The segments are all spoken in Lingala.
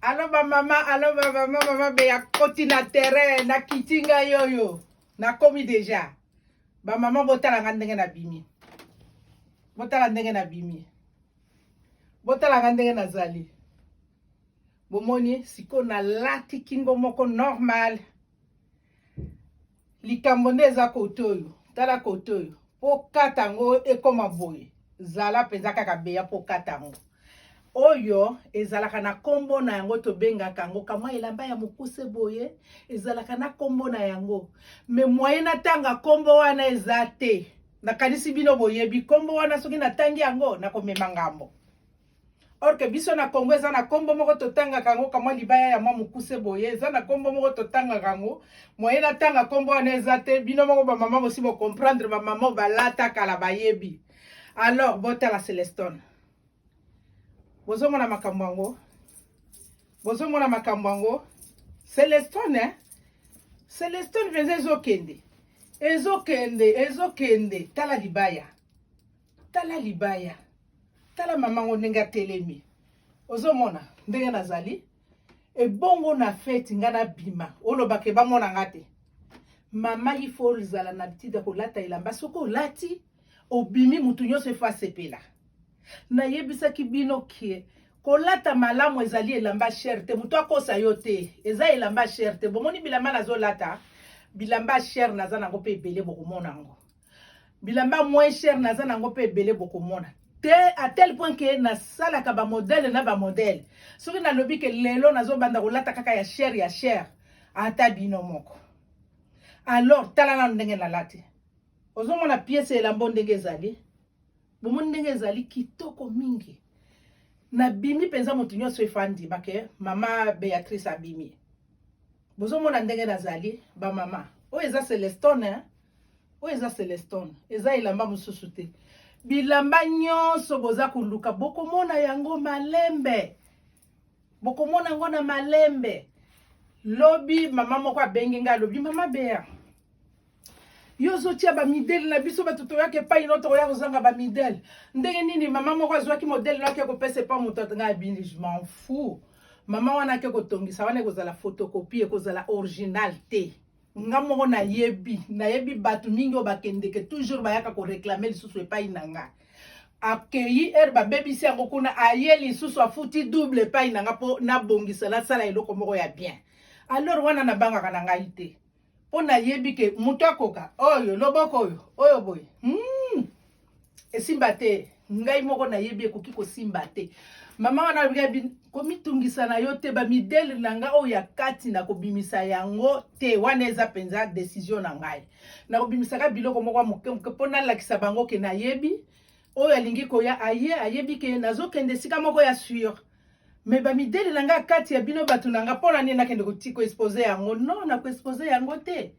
Allo ba mama, mama be ya koti na terrain, na kitinga yoyo. Na komi déjà. Ba mama botala nga ndenge na bimi. Botala ndenge na bimi. Botala nga ndenge na zali. Bomoni siko na lati kingo moko normal. Likambo nde eza kotoyo. Tala kotoyo. Po katango ekoma boye. Zala penza kaka beya po katango. Oyo ezalaka na kombo na yango to bengaka yango kamwa elamba ya mokuse boye ezalaka na kombo na yango me moyen na tanga kombo wana eza te nakanisi bino boyebi kombo wana soki na tangi yango na komema ngambo or que biso na Kongo eza na kombo moko to tanga kango kamwa libaya ya mwa mokuse boye eza na kombo moko to tanga kango moyen na tanga kombo wana eza te bino moko ba mama aussi bo comprendre ba mama balata kala bayebi alors botala Celestone. Bozo mona makambo yango. Celestone, hein? Celestone veze ezokende. Tala libaya. Tala mamango ndenge telemi. Ozo mona ndenge nazali. E bongo na fête ngana bima. Olobake ba mona ngate. Mama ifo zala na bitida ko lata ilamba soko lati obimi mutu nyose fa sepela. Na yebisaki bino kie kolata malamu ezali elamba cher te mutu akosa yo te eza elamba cher te bomoni bilamba nazolata bilamba cher naza nango pe ebele bokomona ngo bilamba moins cher naza nango pe ebele bokomona te à tel point que nasalaka ba modèle na ba modèle soki nalobi ke lelo nazobanda kolata kaka ya cher ata bino moko alors tala na ndenge nalati ozomona pièce elamba ndenge ezali bomoni ndenge ezali kitoko mingi na bimi penza mutu nyonso efandi bake mama Beatrice abimi bozomona ndenge nazali ba mama o eza Celestone hein? O eza Celestone eza elamba mosusu te bilamba nyonso boza kuluka bokomona yango malembe bokomona yango na malembe lobi mama moko abengi nga lobi mama Bea yozo tia ba midele na biso batuto yake pa inoto ya kozanga ba midele ndenge nini mama moko azwaki modèle nake ko pese pa muto nga bini je m'en fous mama wana ke ko tongisa wana kozala photocopie kozala original te nga moko na yebi batu mingi obakende ke toujours bayaka ko réclamer lisusu epa inanga akei ba baby si yango kuna ayeli lisusu afuti double epa inanga po na bongisa la sala eloko moko ya bien alors wana na banga kana ngai te pona yebi ke mutu akoka oyo loboko oyo boy esimba te ngai moko na yebi ekoki kosimba te mama wana bigabi komitungisa na yo te ba midele nanga oyo ya kati na kobimisa yango te wana eza penza décision na ngai na kobimisa ka biloko moko moke pona lakisa bango ke na yebi oyo alingi koya ayebi ke nazokende sika moko ya sûr mais ba midele nanga kati ya bino batu nanga pona nini nakende ko expose yango non na ko expose yango te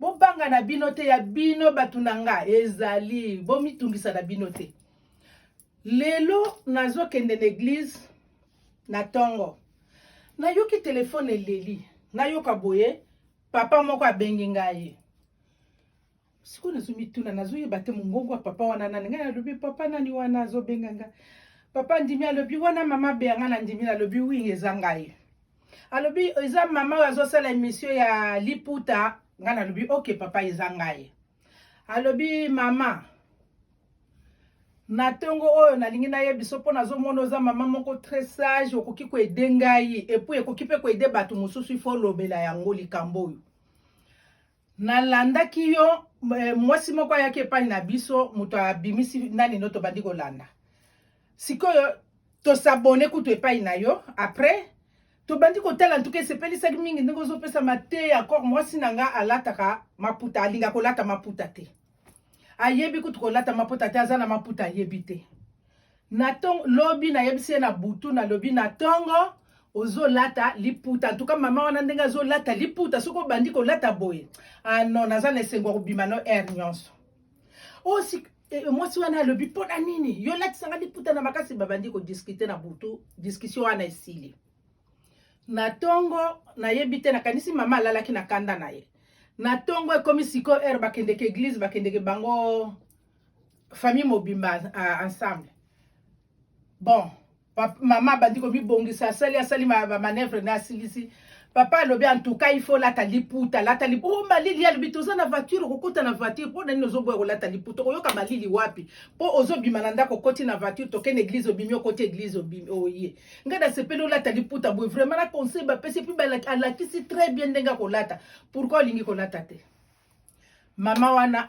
bobanga na bino te ya bino batu nanga ezali bomitungisa na bino te lelo nazokende na église na tongo nayoki telefone eleli nayoka boye papa moko abengi ngai siko nazomituna nazoyeba te mongongo ya papa wana nani ngai nalobi papa nani wana azobenga nga papa ndimi alobi wana mama Bea nga na ndimi alobi wingi eza ngai alobi eza mama azosala émission ya liputa nga nalobi ok papa eza ngai alobi mama na tongo oyo nalingi na yebiso po nazomona oza mama moko très sage okoki ko ede ngai epuis ekoki pe ko ede batu mosusu ifo lobela yango likambo oyo nalandaki yo mwasi moko ayaki epai na biso mutu abimisi nani no tobandi kolanda sikoyo tosabone kutu epai na yo après tobandi kotala ntuke sepelisaki mingi ndenge ozopesa mate akor mwasi nanga alataka maputa alinga kolata maputa te ayebi kutu kolata maputa te aza na maputa ayebi te na tongo lobi na yebisi na butu na lobi na tongo ozolata liputa ntuka mama wana ndenge azolata liputa soko bandi kolata boye non naza na esengo kobima no air nyonso osi mwasi wana alobi pona nini yo latisanga liputa na makasi babandi kodiscute na butu discussion wana esili na tongo nayebi te nakanisi mama alalaki na kanda na ye na tongo ekomi siko bakendeke église bakendeke bango famille mobimba ensemble bon Maman bandi ko mi bongisa asali ma manœuvre na silisi. Papa lobi en tout cas il faut la taliputa oh malili ya bitoza na voiture kokota na voiture po nani ozo boya la taliputa oyoka malili wapi po ozo bimananda kokoti na voiture toke na église obimi côté église obimi oye ngada sepelo la taliputa boy vraiment na conseil ba pesi puis ba la kisi très bien ndenga kolata pourquoi lingi kolata te mama wana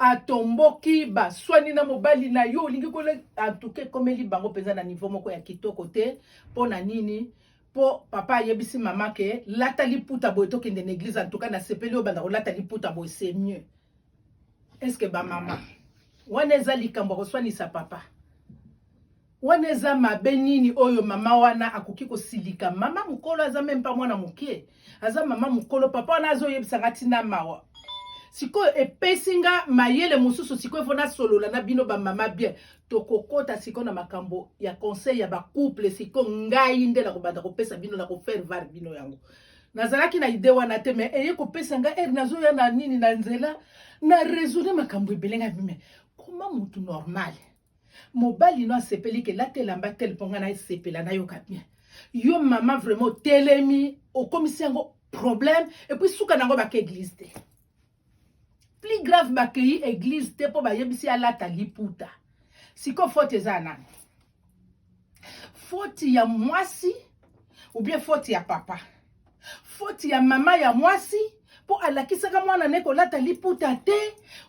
atomboki ba swani na mobali na yo lingi kola en tout cas comme li bango peza na niveau moko ya kitoko te po na nini po papa yebisi mama ke lata liputa boy to kende l'église en tout cas na sepeli obanda lata liputa boy c'est mieux. Est-ce que ba mama waneza likambo ko swani sa papa waneza mabenini oyo mama wana akuki ko silika mama mukolo aza même pas mwana mukie aza mama mukolo papa wana azo yebisa ngati na mawa siko epesinga mayele mususu siko efona solola na bino ba mama bien tokokota siko na makambo ya conseil ya ba couple siko ngai nde na kobanda kopesa bino na ko faire var bino yango nazalaki na idée wana te mais eye kopesa nga nazo ya na nini na nzela na raisonner makambo ebelenga bime comment mutu normal mobali no asepeli ke la telamba tel ponga na sepela na yo bien yo mama vraiment telemi okomisi yango problème et puis suka nango ba ke église te plus grave bakei église te po ba yebisi alata liputa siko faute za nani faute ya mwasi ou bien faute ya papa faute ya mama ya mwasi po alakisaka mwana neko lata liputa te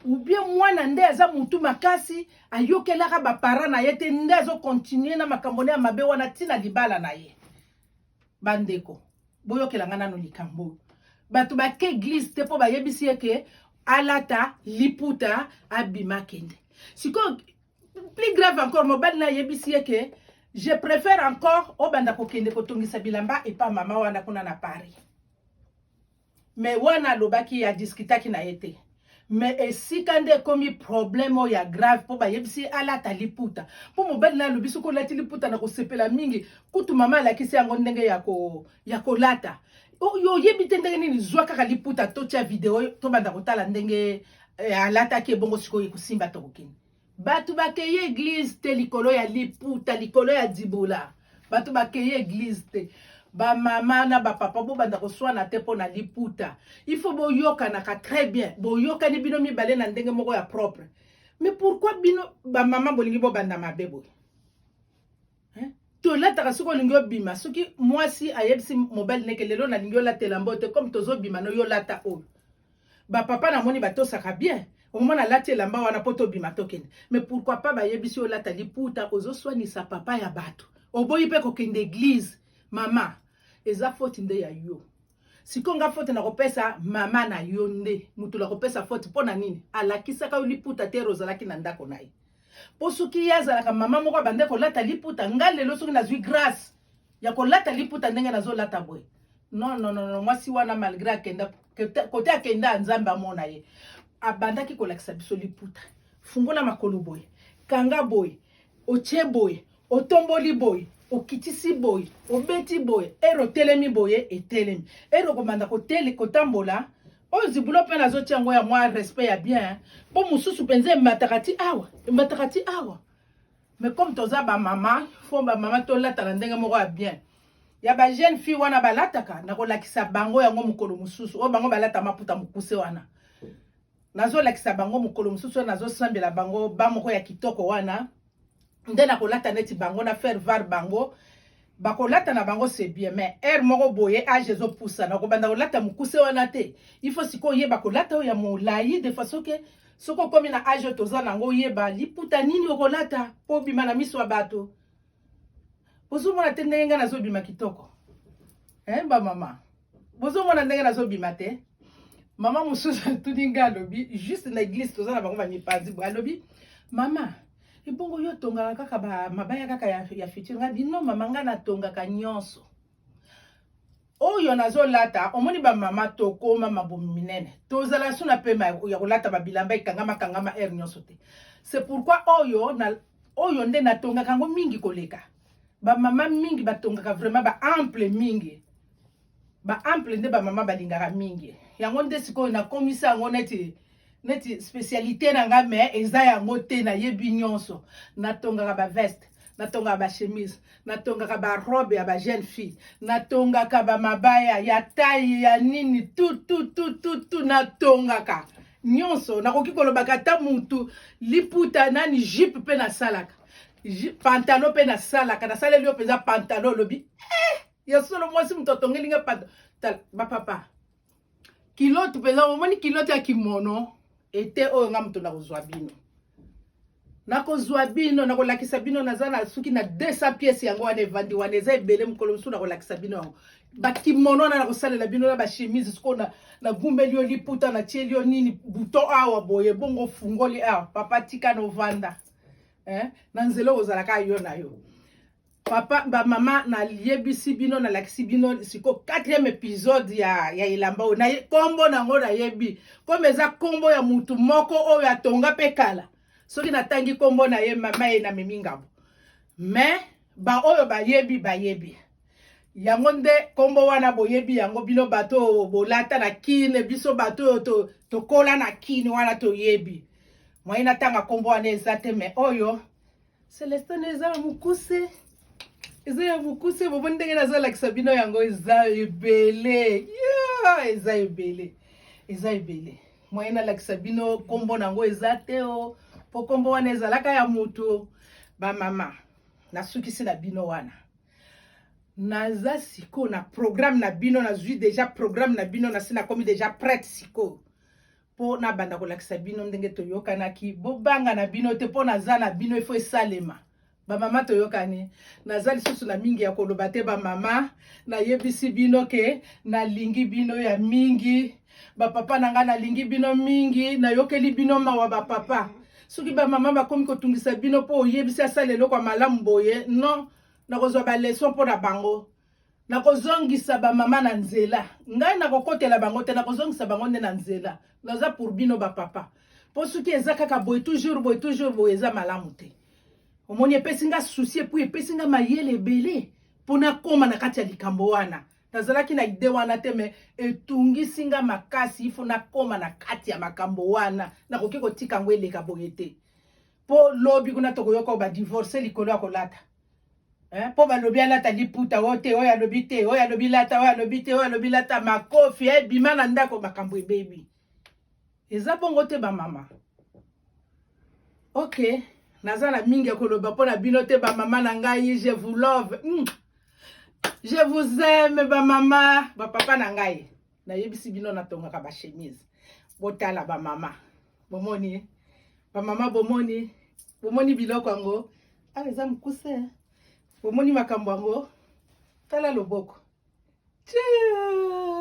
ou bien mwana nde aza mutu makasi ayokelaka ba parents na ye te nde azo continuer na makambo ya mabe wana tina libala na ye bandeko boyokelanga nano likambo batu ba ke église te po ba yebisi ke alata liputa abima kende siko plus grave encore mobile na yebisi ke je préfère encore obanda ko kende ko tongisa bilamba et pas mama wana kuna na Paris mais wana lobaki ya discutaki na yete mais esika nde komi problème ya grave po ba yebisi alata liputa po mobile na lobiso ko lati liputa na ko sepela mingi kutu mama la kisi yango ndenge ya ko lata yo yebite ndenge nini zwa kaka liputa to tia video to banda kotala ndenge alata ke bongo sikoyi kusimba to kokini batu bakeye église te likolo ya liputa likolo ya dibola batu bakeye église te ba mama na ba papa bo banda koswana te po na liputa il faut boyoka na ka très bien boyoka ni bino mibale na ndenge moko ya propre mais pourquoi bino ba mama bolingi bo banda mabebo to la tarasuko lingyo bima soki mwasi ayebisi mobile nekelelo na lingyo la telambote comme tozo bima no yo lata o ba papa na moni batosaka bien au moment na lati elamba wana poto bima tokende mais pourquoi pas ba yebisi o lata liputa ozo swani sa papa ya bato oboyi pe ko kende église mama eza faute nde ya yo sikonga faute na kopesa mama na yo nde mutu la kopesa faute pona nini alakisaka liputa te rozalaki na ndako naye posuki yazalaka mama moko bande ko lata liputa ngalelo soki nazwi grâce ya ko lata liputa ndenge nazo lata boy non mwasi wana malgré akenda kote akenda nzambe amona ye abandaki kolakisa biso liputa fungola makolo boy kanga boy oche boy otomboli boy okitisi boy obeti boy ero telemi boye etelemi ero komanda kotele kotambola o zibulo pe nazo tiango ya moi respect ya bien po mususu penze matakati awa mais comme toza ba mama fo ba mama to lata ndenge moko ya bien ya ba jeune fille wana balataka na kolakisa bango yango mukolo mususu o bango balata maputa mukuse wana nazo lakisa bango mukolo mususu nazo sambela bango ba moko ya kitoko wana nde na kolata neti bango na faire var bango bakolata na bango c'est bien mais moko boye age zo poussa na ko banda kolata mukuse wana te il faut siko yeba kolata ya molai de façon que soko komi na age toza nango yeba liputa nini okolata po bima na miso ya bato bozo mona te ndenge na zo bima kitoko ba mama bozo mona ndenge na zo bima te mama mususu tudinga lobi juste na église toza na bango ba mipanzi bra lobi mama ebongo yo tonga kaka ba mabaya kaka ya futur ngabi no mama nga na tonga ka nyonso oyo nazo lata omoni ba mama toko mama bominene tozala suna pe ya kolata ba bilamba kangama nyonso te c'est pourquoi oyo nde na tonga kango mingi koleka ba mama mingi batonga vraiment ba ample mingi ba ample nde ba mama balingaka mingi yango nde siko na komisa yango neti spécialité na nga mais eza yango te na yebi nyonso na tongaka ba veste natonga ba chemise, natonga ba robe ya ba jeune fille, natonga ka ba mabaya ya taille ya nini tout natonga ka nyonso nakoki koloba kata mutu liputa nani jupe pe na salaka pantalon pe na salaka na saleli yo peza pantalon lobi ya solo mwasi mutu atongeli nga pantalon ba papa kilote peza omoni kilote ya kimono ete oyo nga mutu nakozwa bino nakozwa bino nakolakisa bino naza na suki na 200 pièces yango wana evandi wana eza ebele mokolo mosusu nakolakisa bino yango bakimono wana nakosalela bino na bachemise siko na gumbeli yo liputa na tieli yo nini buton awa boye bongo fungoli awa papa tika novanda na nzela ozalaka yo na yo papa ba mama na yebisi bino na lakisi bino siko 4e épisode ya elamba o na kombo nango na yebi comme eza kombo ya mutu moko oyo atonga pe kala soki natangi kombo na ye mama ye na memingabo mais ba oyo bayebi yango nde kombo wana boyebi yango bino bato bolata na kine biso bato tokola na kine wana toyebi moi natanga kombo wana eza te mais oyo Celestine eza mukuse eza ya mukuse bobo ndenge nazolakisa bino yango eza ebele eza ebele moi nalakisa bino kombo nango eza te o po kombo wana ezalaka ya mutu ba mama nasukisi na bino wana naza siko na programme na bino nazwi déjà programme na bino nasi nakomi déjà prête siko po na banda kolakisa bino ndenge toyokanaki bobanga na bino te po naza na bino ifo esalema ba mama toyokani naza lisusu na mingi ya koloba te ba mama na yebisi bino ke nalingi bino ya mingi ba papa nanga nalingi bino mingi na yokeli bino mawa ba papa soki ba mama bakomi kotungisa bino po oyebisi asalelo kwa malamu boye non nakozwa ba leçon po na bango nakozongisa ba mama na nzela ngai nakokotela bango te nakozongisa bango nde na nzela naza pour bino ba papa po soki eza kaka boye toujours boye eza malamu te omoni epesi nga souci epu epesi nga mayele ebele po nakoma na kati ya likambo wana nazalaki na ide wana te me etungisi nga makasi ifo nakoma na kati ya makambo wana nakoki kotika ngo eleka boye te po lobi kuna tokoyoka ba divorce likolo ya kolata po balobi alata liputa ote oyo alobi te oyo alobi lata oyo alobi te oyo alobi lata makofi ebima na ndako makambo ebebi eza bongo te ba mama ok naza na mingi ya koloba po na bino te ba mama na ngai je vous love je vous aime ba mama ba papa na ngai na yebisi bino natongaka ba chemise botala ba mama bomoni ba mama bomoni biloko yango eza mukuse bomoni makambo yango tala loboko. Tchao.